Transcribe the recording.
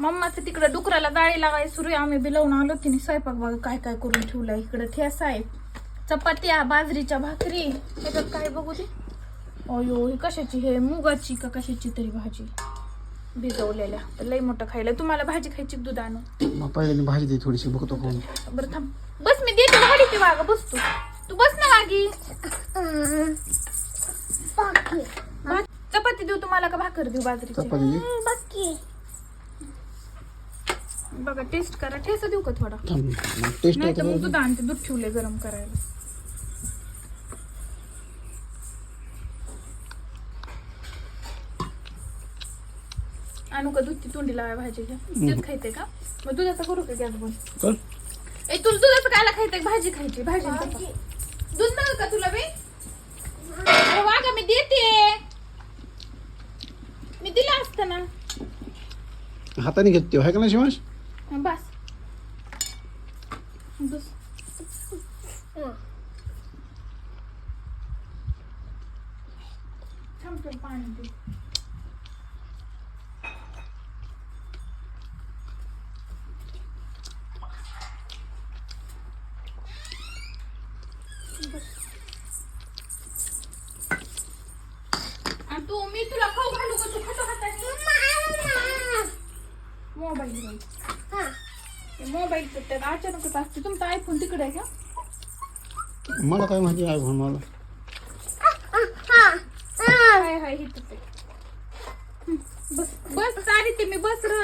मम्माचं तिकडं डुकराला जाळी लावायला सुरू आहे. आम्ही बी लावून आलो. तिने स्वयंपाक बघा काय काय करून ठेवलाय. इकडं ठेसा आहे, चपात्या, बाजरीच्या भाकरी. त्याच्यात काय बघू दे. अयो ही कशाची, हे मुगाची का कशाची तरी भाजी भिजवलेल्या. तर लई मोठं खायला. तुम्हाला भाजी खायची दूध आणू? मग पहिल्यांदा भाजी दे थोडीशी, बघतो कोण. बरं थांब, बस मी देते वाडी ते वागा. बस तू बस ना वागी. चपाती देऊ तुम्हाला का भाकर देऊ बाजरीची? चपाती दे. बघा टेस्ट करा. ठेसा देऊ का थोडा? टेस्ट नाही तर मग दूध आणते. दूध ठेवले गरम करायला. आणू का दूध? ती तोंडी लावाय भाजी घ्या. दूध खायचंय का? मग दुधाचा करू का गॅस बंद? ए तुला दुधाचं कायला खायचंय? भाजी खायची. भाजी दूध नका का तुला बे? अरे वागा मी देते. मी दिला असतं ना. हाताने घेते आहे का नाही शिवांश? बस बस. थांब तुला पाणी दे. आणि तू मी तुला खाऊ घालू का? तू खातो हाताने? मोबाईल मोबाईलचं त्यात अचानकच असते. तुमचा आयफोन तिकडे आहे का? मला काय माहिती आयफोन मला. हाय हाय हे बस बस चालते मी. बस र.